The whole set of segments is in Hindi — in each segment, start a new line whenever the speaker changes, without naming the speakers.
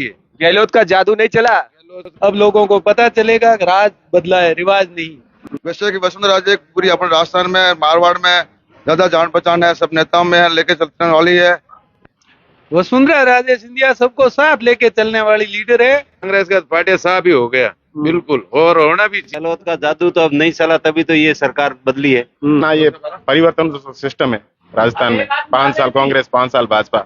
गहलोत का जादू नहीं चला।
अब लोगों को पता चलेगा कि राज बदला है, रिवाज नहीं।
वैसे कि वसुंधरा राजे पूरी अपने राजस्थान में मारवाड़ में ज्यादा जान पहचान है, सब नेताओं में है, लेके चलने वाली है।
वसुंधरा राजे सिंधिया सबको साथ लेके चलने वाली लीडर है।
कांग्रेस का पार्टी साहब ही हो गया बिल्कुल, और होना भी चाहिए।
गहलोत का जादू तो अब नहीं चला, तभी तो ये सरकार बदली है
ना। ये परिवर्तन सिस्टम है राजस्थान में, 5 साल कांग्रेस 5 साल भाजपा।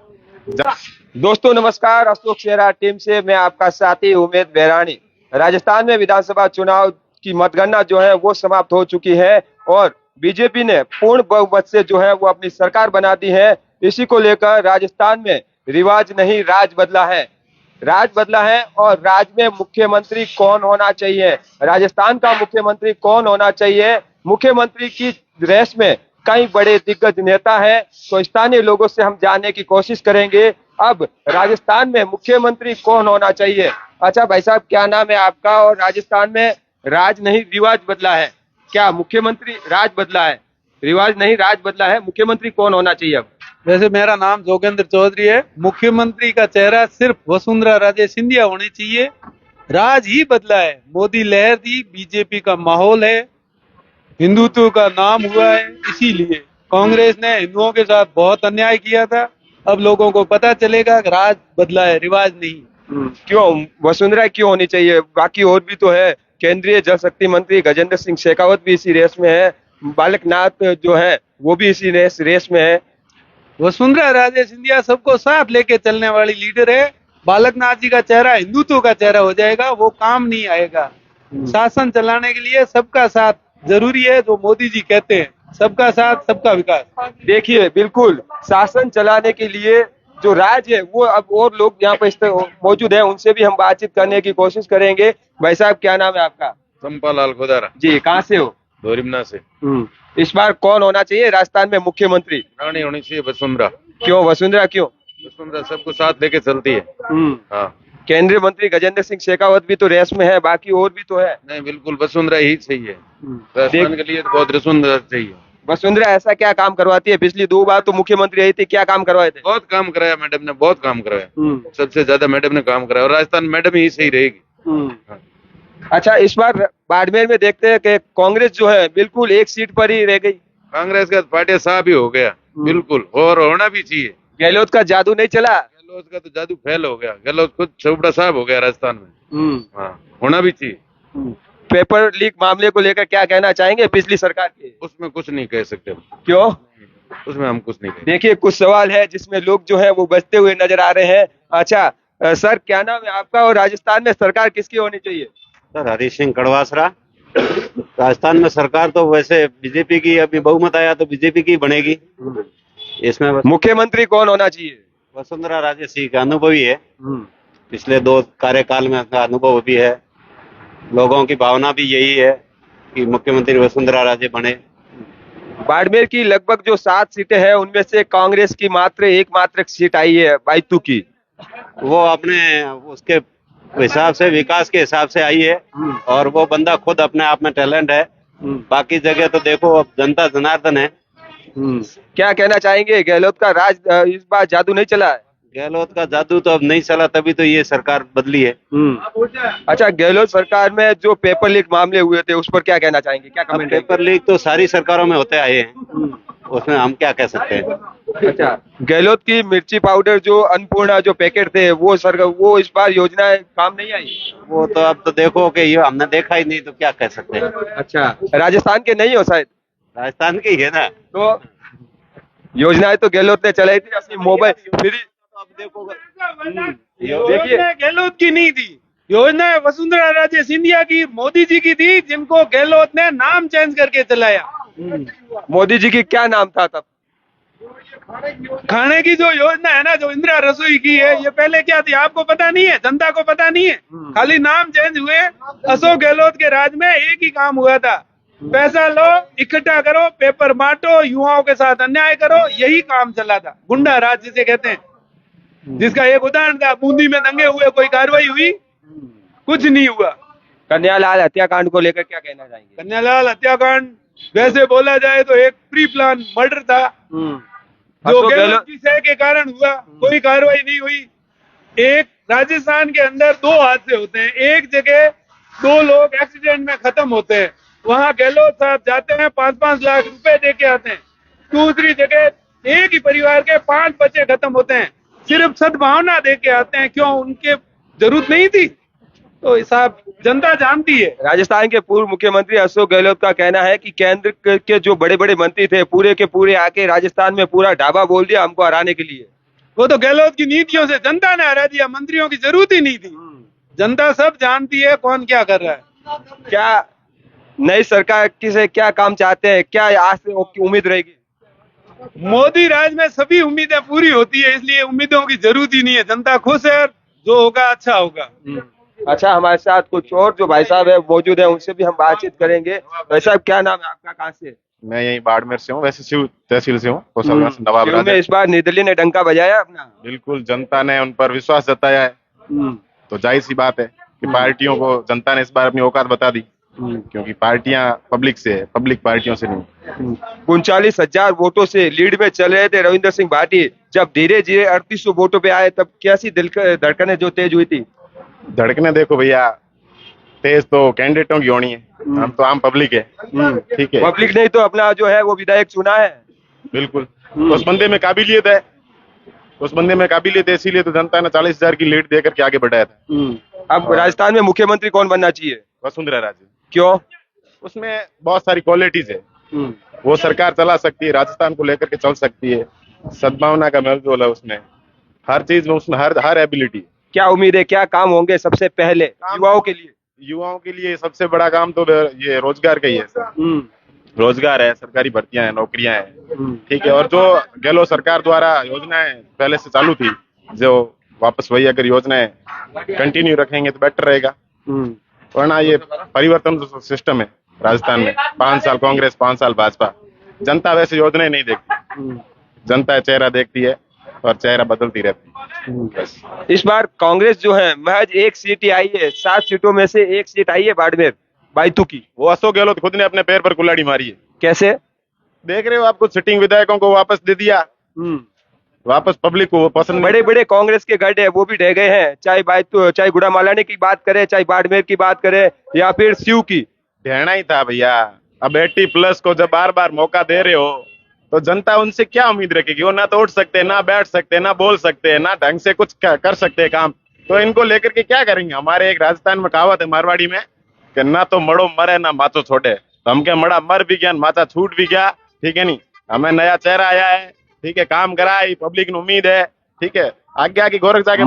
दोस्तों नमस्कार, अशोक शेरा टीम से मैं आपका साथी उमेद बेरानी। राजस्थान में विधानसभा चुनाव की मतगणना जो है वो समाप्त हो चुकी है और बीजेपी ने पूर्ण बहुमत से जो है वो अपनी सरकार बना दी है। इसी को लेकर राजस्थान में रिवाज नहीं राज बदला है। राज बदला है और राज्य में मुख्यमंत्री कौन होना चाहिए, राजस्थान का मुख्यमंत्री कौन होना चाहिए। मुख्यमंत्री की रेस में कई बड़े दिग्गज नेता है, तो स्थानीय लोगों से हम जानने की कोशिश करेंगे अब राजस्थान में मुख्यमंत्री कौन होना चाहिए। अच्छा भाई साहब, क्या नाम है आपका? और राजस्थान में राज नहीं रिवाज बदला है, क्या मुख्यमंत्री राज बदला है, रिवाज नहीं राज बदला है, मुख्यमंत्री कौन होना चाहिए अब?
वैसे मेरा नाम जोगेंद्र चौधरी है। मुख्यमंत्री का चेहरा सिर्फ वसुंधरा राजे सिंधिया होनी चाहिए। राज ही बदला है, मोदी लहर थी, बीजेपी का माहौल है, हिंदुत्व का नाम हुआ है, इसीलिए कांग्रेस ने हिंदुओं के साथ बहुत अन्याय किया था। अब लोगों को पता चलेगा कि राज बदला है, रिवाज नहीं।
क्यों वसुंधरा क्यों होनी चाहिए? बाकी और भी तो है, केंद्रीय जल शक्ति मंत्री गजेंद्र सिंह शेखावत भी इसी रेस में है, बालकनाथ जो है वो भी इसी रेस में है।
वसुंधरा राजे सिंधिया सबको साथ लेके चलने वाली लीडर है। बालकनाथ जी का चेहरा हिंदुत्व का चेहरा हो जाएगा, वो काम नहीं आएगा। शासन चलाने के लिए सबका साथ जरूरी है, जो मोदी जी कहते हैं, सबका साथ सबका विकास।
देखिए बिल्कुल, शासन चलाने के लिए जो राज है वो अब और लोग यहाँ पे मौजूद हैं, उनसे भी हम बातचीत करने की कोशिश करेंगे। भाई साहब क्या नाम है आपका?
चंपालाल खुदारा
जी, कहाँ से हो?
धोरिमना से।
इस बार कौन होना चाहिए राजस्थान में मुख्यमंत्री?
रानी होनी चाहिए वसुंधरा।
क्यों वसुंधरा क्यों?
वसुंधरा सबको साथ लेके चलती है। हाँ,
केंद्रीय मंत्री गजेंद्र सिंह शेखावत भी तो रेस में है, बाकी और भी तो है।
नहीं बिल्कुल वसुंधरा ही चाहिए राजस्थान के लिए, तो बहुत वसुंधरा चाहिए।
वसुंधरा ऐसा क्या काम करवाती है? पिछली 2 बार तो मुख्यमंत्री रही थी, क्या काम करवाए थे?
बहुत काम कराया मैडम ने, बहुत काम कराया, सबसे ज्यादा मैडम ने काम कराया, और राजस्थान मैडम ही सही रहेगी।
अच्छा, इस बार बाड़मेर में देखते हैं कि कांग्रेस जो है बिल्कुल एक सीट पर ही रह गई।
कांग्रेस का पार्टी साहब ही हो गया बिल्कुल, और होना भी चाहिए।
गहलोत का जादू नहीं चला।
गहलोत का तो जादू फेल हो गया, गहलोत खुद चौबड़ा साहब हो गया राजस्थान में। हाँ, होना भी चाहिए।
पेपर लीक मामले को लेकर क्या कहना चाहेंगे पिछली सरकार के?
उसमें कुछ नहीं कह सकते।
क्यों?
उसमें हम कुछ नहीं कह।
देखिए कुछ सवाल है जिसमें लोग जो है वो बचते हुए नजर आ रहे हैं। अच्छा सर, क्या नाम है आपका? और राजस्थान में सरकार किसकी होनी चाहिए?
सर हरी सिंह कड़वासरा। राजस्थान में सरकार तो वैसे बीजेपी की, अभी बहुमत आया तो बीजेपी की बनेगी। इसमें
मुख्यमंत्री कौन होना चाहिए?
वसुंधरा राजे सिंह का अनुभवी है, पिछले 2 कार्यकाल में उसका अनुभव भी है। लोगों की भावना भी यही है कि मुख्यमंत्री वसुंधरा राजे बने।
बाड़मेर की लगभग जो 7 सीटें हैं उनमें से कांग्रेस की मात्र एकमात्र सीट आई है बाइतू की।
वो अपने उसके हिसाब से, विकास के हिसाब से आई है, और वो बंदा खुद अपने आप में टैलेंट है। बाकी जगह तो देखो अब जनता जनार्दन है।
क्या कहना चाहेंगे, गहलोत का राज इस बार जादू नहीं चला है?
गहलोत का जादू तो अब नहीं चला, तभी तो ये सरकार बदली है।
अच्छा, गहलोत सरकार में जो पेपर लीक मामले हुए थे उस पर क्या कहना चाहेंगे, क्या
अब
कमेंट?
पेपर लीक तो सारी सरकारों में होते आए हैं, उसमें हम क्या कह सकते हैं।
अच्छा, गहलोत की मिर्ची पाउडर जो अन्नपूर्णा जो पैकेट थे वो इस बार योजना काम नहीं आई?
वो तो अब तो देखो कि ये हमने देखा ही नहीं, तो क्या कह सकते हैं।
अच्छा, राजस्थान के नहीं हो शायद?
राजस्थान की है ना,
तो योजनाएं तो गहलोत ने चलाई थी, अपनी मोबाइल फ्री।
अब देखो
योजना गहलोत की नहीं थी, योजना वसुंधरा राजे सिंधिया की, मोदी जी की थी, जिनको गहलोत ने नाम चेंज करके चलाया।
मोदी जी की क्या नाम था तब?
खाने की जो योजना है ना, जो इंदिरा रसोई की है, ये पहले क्या थी आपको पता नहीं है, जनता को पता नहीं है, खाली नाम चेंज हुए। अशोक गहलोत के राज में एक ही काम हुआ था, पैसा लो, इकट्ठा करो, पेपर बांटो, युवाओं के साथ अन्याय करो, यही काम चला था। गुंडा राज जिसे कहते हैं, जिसका एक उदाहरण था, बूंदी में दंगे हुए, कोई कार्रवाई हुई? कुछ नहीं हुआ।
कन्यालाल हत्याकांड को लेकर क्या कहना चाहेंगे?
कन्यालाल हत्याकांड वैसे बोला जाए तो एक प्री प्लान मर्डर था, जो गहलोत की सह के कारण हुआ, कोई कार्रवाई नहीं हुई। एक राजस्थान के अंदर 2 हादसे होते हैं, एक जगह 2 लोग एक्सीडेंट में खत्म होते हैं, वहां गहलोत साहब जाते हैं 5-5 लाख रुपए दे के आते हैं। दूसरी जगह एक ही परिवार के 5 बच्चे खत्म होते हैं, सिर्फ सद्भावना दे के आते हैं। क्यों, उनके जरूरत नहीं थी? तो साहब जनता जानती है।
राजस्थान के पूर्व मुख्यमंत्री अशोक गहलोत का कहना है कि केंद्र के जो बड़े बड़े मंत्री थे पूरे के पूरे आके राजस्थान में पूरा ढाबा बोल दिया हमको हराने के लिए।
वो तो गहलोत की नीतियों से जनता ने हरा दिया, मंत्रियों की जरूरत ही नहीं थी। जनता सब जानती है कौन क्या कर रहा है।
क्या नई सरकार से क्या काम चाहते हैं, क्या आज से उम्मीद रहेगी?
मोदी राज में सभी उम्मीदें पूरी होती है, इसलिए उम्मीदों की जरूरत ही नहीं है। जनता खुश है, जो होगा अच्छा होगा।
अच्छा, हमारे साथ कुछ और जो भाई साहब है मौजूद है, उनसे भी हम बातचीत करेंगे। भाई साहब, क्या नाम है आपका, कहाँ से?
मैं यहीं बाड़मेर से हूँ, वैसे शिव तहसील से हूँ, कौशलगंज से नवाब
शिव में
राजा।
इस बार निर्दलीय ने डंका बजाया अपना।
बिल्कुल, जनता ने उन पर विश्वास जताया है, तो जाहिर सी बात है कि पार्टियों को जनता ने इस बार अपनी औकात बता दी, क्योंकि पार्टियां पब्लिक से है, पब्लिक पार्टियों से नहीं।
39,000 वोटों से लीड में चल रहे थे रविंद्र सिंह भाटी, जब धीरे धीरे 3800 वोटों पे आए तब कैसी दिल धड़कनें जो तेज हुई थी?
धड़कने देखो भैया, तेज तो कैंडिडेटों की होनी है, हम तो आम पब्लिक है, ठीक है।
पब्लिक नहीं तो अपना जो है वो विधायक चुना है।
बिल्कुल, तो उस बंदे में काबिलियत है, इसीलिए तो जनता ने 40,000 की लीड देकर के आगे बढ़ाया था।
अब राजस्थान में मुख्यमंत्री कौन बनना चाहिए?
वसुंधरा राजे।
क्यों?
उसमें बहुत सारी क्वालिटीज है, वो सरकार चला सकती है, राजस्थान को लेकर के चल सकती है, सद्भावना का मेलजोल है उसमें, हर चीज में उसमें हर एबिलिटी।
क्या उम्मीद है, क्या काम होंगे सबसे पहले युवाओं के लिए?
युवाओं के लिए सबसे बड़ा काम तो ये रोजगार का ही है सर। रोजगार है, सरकारी भर्तियां हैं, नौकरियां हैं, ठीक है। और जो गहलोत सरकार द्वारा योजनाएं पहले से चालू थी, जो वापस वही अगर योजनाएं कंटिन्यू रखेंगे तो बेटर रहेगा, वरना ये परिवर्तन जो सिस्टम है राजस्थान में, 5 साल कांग्रेस 5 साल भाजपा, जनता वैसे योजनाएं नहीं देखती, जनता चेहरा देखती है और चेहरा बदलती रहती है बस।
इस बार कांग्रेस जो है महज 1 सीट ही आई है, 7 सीटों में से 1 सीट आई है बाड़मेर बायतू की।
वो अशोक गहलोत खुद ने अपने पैर पर कुल्हाड़ी मारी है।
कैसे?
देख रहे हो आप, कुछ सिटिंग विधायकों को वापस दे दिया, वापस पब्लिक को वो पसंद नहीं।
बड़े बड़े कांग्रेस के गढ़ है वो भी ढह गए हैं, चाहे बायतू, चाहे गुड़ामालानी की बात करें, चाहे बाड़मेर की बात करें या फिर शिव की।
ढहना ही था भैया। अब 80+ को जब बार बार मौका दे रहे हो तो जनता उनसे क्या उम्मीद रखेगी? वो ना तो उठ सकते, ना बैठ सकते, ना बोल सकते, ना ढंग से कुछ कर सकते काम, तो इनको लेकर के क्या करेंगे? हमारे एक राजस्थान में कहावत है मारवाड़ी में कि ना तो मड़ो मरे ना माचो छोड़े, तो हम क्या मड़ा मर भी गया, माचा छूट भी गया, ठीक है नहीं। हमें नया चेहरा आया है, ठीक है, काम कराई, पब्लिक ने उम्मीद है, ठीक है, आगे गोरख जाके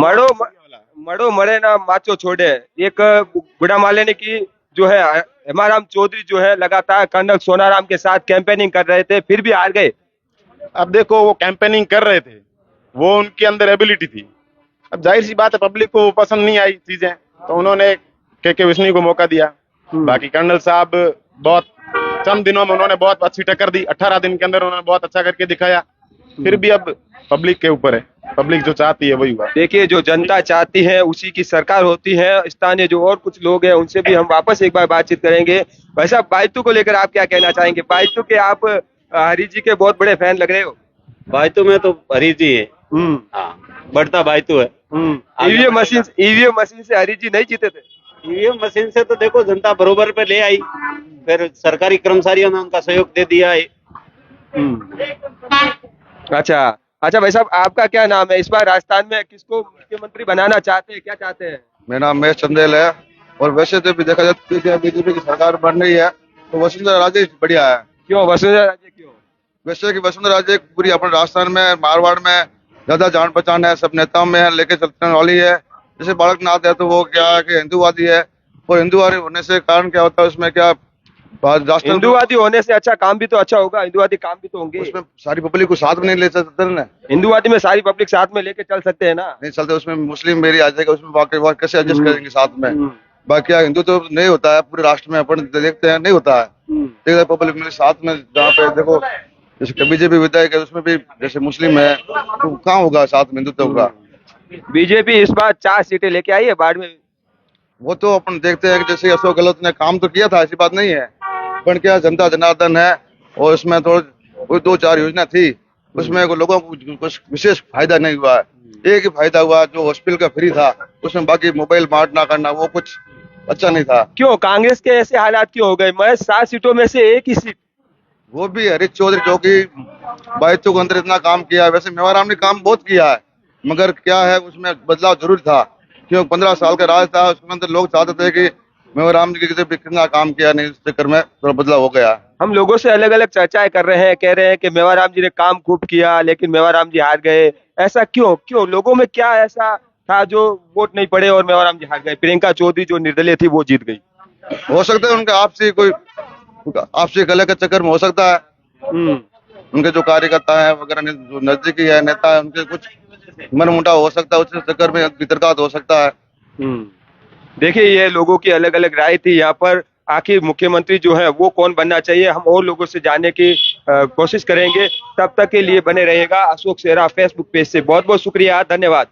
मड़ो मरे ना माचो छोड़े। एक गुड़ामालानी की जो है हेमाराम चौधरी जो है लगातार कर्नल सोनाराम के साथ कैंपेनिंग कर रहे थे, फिर भी हार गए।
अब देखो, वो कैंपेनिंग कर रहे थे, वो उनके अंदर एबिलिटी थी। अब जाहिर सी बात है, पब्लिक को पसंद नहीं आई चीजें, तो उन्होंने के विष्णु को मौका दिया। बाकी कर्नल साहब बहुत चंद दिनों में उन्होंने बहुत अच्छी टक्कर दी, 18 दिन के अंदर उन्होंने बहुत अच्छा करके दिखाया। फिर भी अब पब्लिक के ऊपर है, पब्लिक जो चाहती है वही हुआ।
देखिए, जो जनता चाहती है उसी की सरकार होती है। स्थानीय जो और कुछ लोग हैं उनसे भी हम वापस एक बार बातचीत करेंगे। भाई साहब, बायतू को लेकर आप क्या कहना चाहेंगे? बायतू के आप हरी जी के बहुत बड़े फैन लग रहे हो।
बायतू में तो हरी जी है, हाँ, बढ़ता बायतू है।
ईवीएम मशीन से हरी जी नहीं जीते थे।
ईवीएम मशीन से तो देखो जनता बरोबर पे ले आई, फिर सरकारी कर्मचारियों ने उनका सहयोग दे दिया है।
अच्छा भाई साहब, आपका क्या नाम है? इस बार राजस्थान में किसको मुख्यमंत्री बनाना चाहते हैं, क्या चाहते हैं?
मेरा नाम महेश चंदेल है, और वैसे तो भी देखा जाए तो बीजेपी की सरकार बन रही है तो वसुंधरा राजे बढ़िया है।
क्यों वसुंधरा राजे? क्यों?
वैसे कि वसुंधरा राजे पूरी अपने राजस्थान में, मारवाड़ में ज्यादा जान पहचान है, सब नेताओं में है, लेके चलने वाली है। जैसे बालकनाथ है तो वो क्या है कि हिंदूवादी है, और हिंदूवादी होने से कारण क्या होता है, उसमें क्या
हिंदूवादी होने से अच्छा काम भी तो अच्छा होगा, हिंदूवादी काम भी तो होंगे।
उसमें सारी पब्लिक को साथ में नहीं ले सकते ना।
हिंदूवादी में सारी पब्लिक साथ में लेके चल सकते हैं ना?
नहीं चलते, उसमें मुस्लिम मेरी आ जाएगा, उसमें बाकी कैसे एडजस्ट करेंगे साथ में? बाकी हिंदू तो नहीं होता है पूरे राष्ट्र में, अपन देखते हैं नहीं होता है। पब्लिक में साथ में, जहाँ पे देखो जैसे बीजेपी विधायक है उसमें भी जैसे मुस्लिम है, तो कहाँ होगा साथ में हिंदुत्व होगा?
बीजेपी इस बार 4 सीटें लेके आई है बाड़मेर।
वो तो अपन देखते हैं कि जैसे अशोक गहलोत ने काम तो किया था, ऐसी बात नहीं है, पर क्या जनता जनार्दन है, और उसमें थोड़ी 2-4 योजना थी उसमें लोगों को कुछ विशेष फायदा नहीं हुआ है। एक ही फायदा हुआ जो हॉस्पिटल का फ्री था, उसमें बाकी मोबाइल बांटना करना वो कुछ अच्छा नहीं था।
क्यों कांग्रेस के ऐसे हालात क्यों हो गए? मैं 7 सीटों में से एक ही सीट।
वो भी हरीश चौधरी जो कि बाईतों के अंदर इतना काम किया है, वैसे मेवाराम ने काम बहुत किया है, मगर क्या है उसमें बदलाव जरूर था, क्योंकि 15 साल का राज था, उसके अंदर लोग चाहते थे कि मेवाराम जी कितना काम किया, नहीं उस चक्कर में थोड़ा बदलाव हो गया।
हम लोगों से अलग अलग चर्चाएं कर रहे हैं, कह रहे हैं कि मेवाराम जी ने काम खूब किया लेकिन मेवाराम जी हार गए। ऐसा क्यों लोगों में क्या ऐसा था जो वोट नहीं पड़े और मेवाराम जी हार गए? प्रियंका चौधरी जो निर्दलीय थी वो जीत गई।
हो सकता है उनके आपसी कलह के चक्कर में हो सकता है। उनके जो कार्यकर्ता है वगैरह जो नजदीकी है नेता है, उनके कुछ मनमुटाव हो सकता है, उस चक्कर में वितरकात हो सकता है।
देखिए ये लोगों की अलग अलग राय थी यहाँ पर। आखिर मुख्यमंत्री जो है वो कौन बनना चाहिए, हम और लोगों से जानने की कोशिश करेंगे। तब तक के लिए बने रहेगा अशोक सेहरा फेसबुक पेज से। बहुत बहुत शुक्रिया, धन्यवाद।